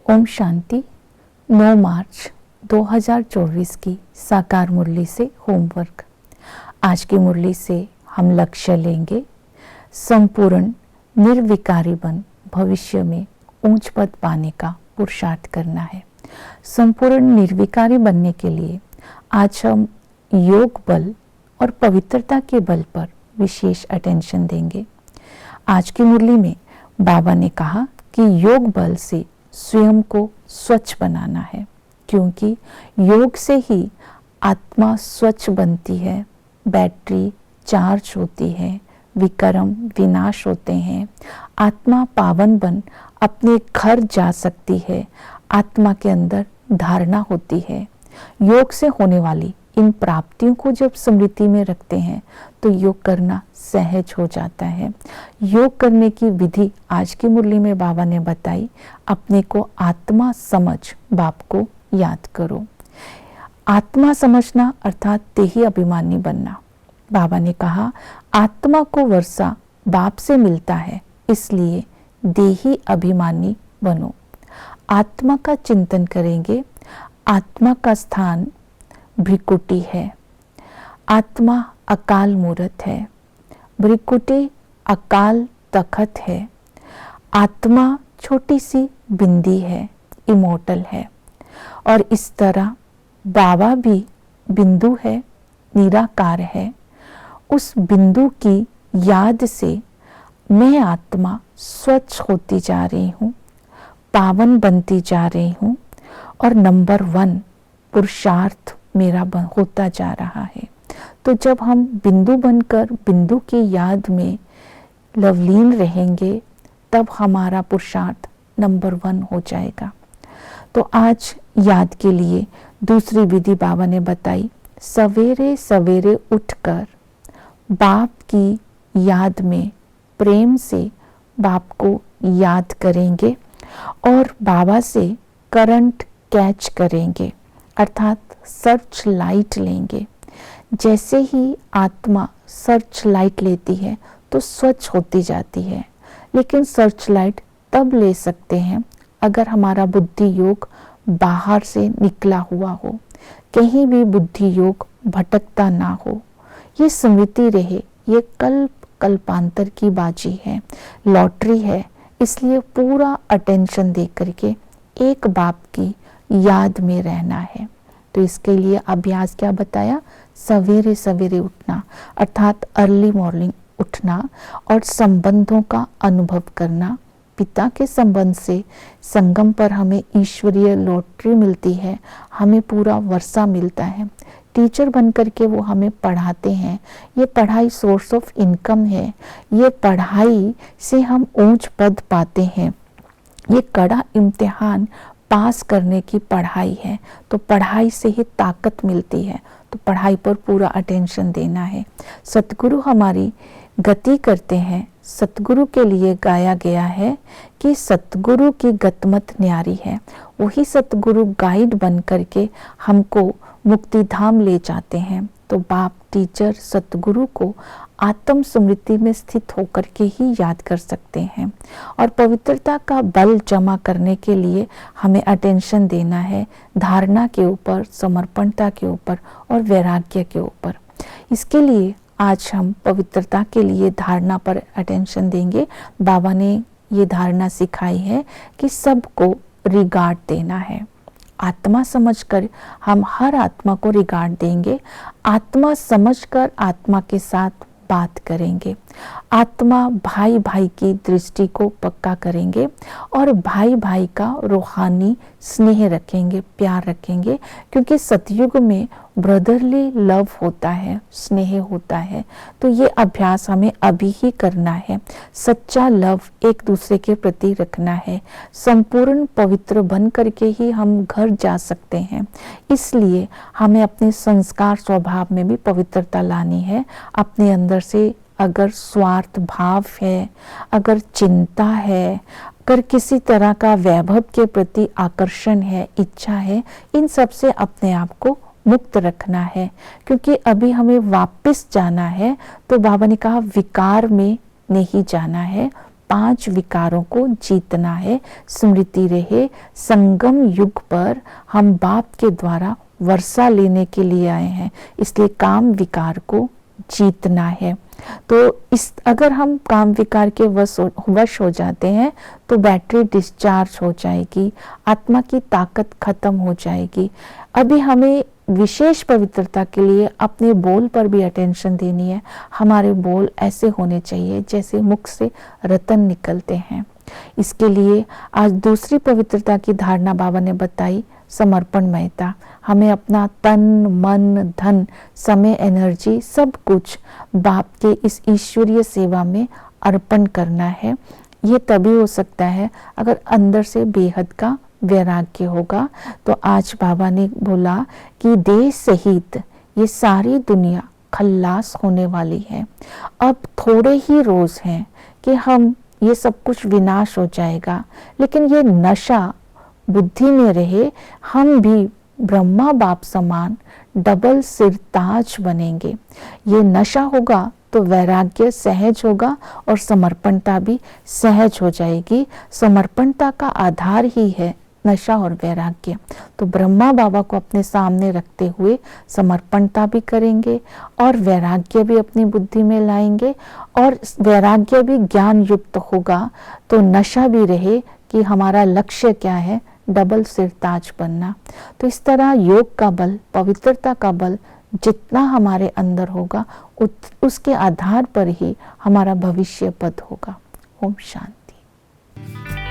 ओम शांति। 9 मार्च 2024 की साकार मुरली से होमवर्क। आज की मुरली से हम लक्ष्य लेंगे संपूर्ण निर्विकारी बन भविष्य में ऊंच पद पाने का पुरुषार्थ करना है। संपूर्ण निर्विकारी बनने के लिए आज हम योग बल और पवित्रता के बल पर विशेष अटेंशन देंगे। आज की मुरली में बाबा ने कहा कि योग बल से स्वयं को स्वच्छ बनाना है, क्योंकि योग से ही आत्मा स्वच्छ बनती है, बैटरी चार्ज होती है, विकर्म विनाश होते हैं, आत्मा पावन बन अपने घर जा सकती है, आत्मा के अंदर धारणा होती है। योग से होने वाली इन प्राप्तियों को जब स्मृति में रखते हैं तो योग करना सहज हो जाता है। योग करने की विधि आज की मुरली में बाबा ने बताई। अपने को आत्मा समझ बाप को याद करो। आत्मा समझना अर्थात देही अभिमानी बनना। बाबा ने कहा आत्मा को वर्षा बाप से मिलता है, इसलिए देही अभिमानी बनो। आत्मा का चिंतन करेंगे। आत्मा का स्थान भ्रिकुटी है। आत्मा अकाल मूर्त है, भ्रिकुटी अकाल तखत है। आत्मा छोटी सी बिंदी है, इमोर्टल है। और इस तरह बाबा भी बिंदु है, निराकार है। उस बिंदु की याद से मैं आत्मा स्वच्छ होती जा रही हूँ, पावन बनती जा रही हूँ और नंबर 1 पुरुषार्थ मेरा होता जा रहा है। तो जब हम बिंदु बनकर बिंदु की याद में लवलीन रहेंगे तब हमारा पुरुषार्थ नंबर 1 हो जाएगा। तो आज याद के लिए दूसरी विधि बाबा ने बताई। सवेरे सवेरे उठकर बाप की याद में प्रेम से बाप को याद करेंगे और बाबा से करंट कैच करेंगे, अर्थात सर्च लाइट लेंगे। जैसे ही आत्मा सर्च लाइट लेती है तो स्वच्छ होती जाती है। लेकिन सर्च लाइट तब ले सकते हैं अगर हमारा बुद्धि योग बाहर से निकला हुआ हो, कहीं भी बुद्धि योग भटकता ना हो। ये स्मृति रहे, ये कल्पांतर की बाजी है, लॉटरी है। इसलिए पूरा अटेंशन दे करके एक बाप की याद में रहना है। तो इसके लिए अभ्यास क्या बताया? सवेरे सवेरे उठना, अर्थात अर्ली मॉर्निंग उठना और संबंधों का अनुभव करना। पिता के संबंध से संगम पर हमें ईश्वरीय लॉटरी मिलती है, हमें पूरा वर्षा मिलता है। टीचर बनकर के वो हमें पढ़ाते हैं। ये पढ़ाई सोर्स ऑफ इनकम है। ये पढ़ाई से हम ऊंच पद पाते हैं। ये कड़ा इम्तिहान पास करने की पढ़ाई है। तो पढ़ाई से ही ताकत मिलती है। तो पढ़ाई पर पूरा अटेंशन देना है। सतगुरु हमारी गति करते हैं। सतगुरु के लिए गाया गया है कि सतगुरु की गतमत न्यारी है। वही सतगुरु गाइड बन करके हमको मुक्ति धाम ले जाते हैं। तो बाप टीचर सतगुरु को आत्म स्मृति में स्थित होकर के ही याद कर सकते हैं। और पवित्रता का बल जमा करने के लिए हमें अटेंशन देना है धारणा के ऊपर, समर्पणता के ऊपर और वैराग्य के ऊपर। इसके लिए आज हम पवित्रता के लिए धारणा पर अटेंशन देंगे। बाबा ने ये धारणा सिखाई है कि सबको रिगार्ड देना है। आत्मा समझकर हम हर आत्मा को रिगार्ड देंगे। आत्मा समझकर आत्मा के साथ बात करेंगे। आत्मा भाई भाई की दृष्टि को पक्का करेंगे और भाई भाई का रूहानी स्नेह रखेंगे, प्यार रखेंगे। क्योंकि सतयुग में ब्रदरली लव होता है, स्नेह होता है। तो ये अभ्यास हमें अभी ही करना है। सच्चा लव एक दूसरे के प्रति रखना है। संपूर्ण पवित्र बन करके ही हम घर जा सकते हैं। इसलिए हमें अपने संस्कार स्वभाव में भी पवित्रता लानी है। अपने अंदर से अगर स्वार्थ भाव है, अगर चिंता है, अगर किसी तरह का वैभव के प्रति आकर्षण है, इच्छा है, इन सब से अपने आप को मुक्त रखना है। क्योंकि अभी हमें वापस जाना है। तो बाबा ने कहा विकार में नहीं जाना है, 5 विकारों को जीतना है। स्मृति रहे, संगम युग पर हम बाप के द्वारा वर्षा लेने के लिए आए हैं, इसलिए काम विकार को जीतना है। तो इस अगर हम काम विकार के वश हो जाते हैं तो बैटरी डिस्चार्ज हो जाएगी, आत्मा की ताकत खत्म हो जाएगी। अभी हमें विशेष पवित्रता के लिए अपने बोल पर भी अटेंशन देनी है। हमारे बोल ऐसे होने चाहिए जैसे मुख से रतन निकलते हैं। इसके लिए आज दूसरी पवित्रता की धारणा बाबा ने बताई, समर्पणमयता। हमें अपना तन मन धन समय एनर्जी सब कुछ बाप के इस ईश्वरीय सेवा में अर्पण करना है। ये तभी हो सकता है अगर अंदर से बेहद का वैराग्य होगा। तो आज बाबा ने बोला कि देह सहित ये सारी दुनिया खल्लास होने वाली है। अब थोड़े ही रोज हैं कि हम ये सब कुछ विनाश हो जाएगा, लेकिन ये नशा बुद्धि में रहे, हम भी ब्रह्मा बाप समान डबल सिर ताज बनेंगे। ये नशा होगा तो वैराग्य सहज होगा और समर्पणता भी सहज हो जाएगी। समर्पणता का आधार ही है नशा और वैराग्य। तो ब्रह्मा बाबा को अपने सामने रखते हुए समर्पणता भी करेंगे और वैराग्य भी अपनी बुद्धि में लाएंगे, और वैराग्य भी ज्ञान युक्त होगा तो नशा भी रहे कि हमारा लक्ष्य क्या है, डबल सिर ताज बनना। तो इस तरह योग का बल, पवित्रता का बल जितना हमारे अंदर होगा उसके आधार पर ही हमारा भविष्य पद होगा। ओम शांति।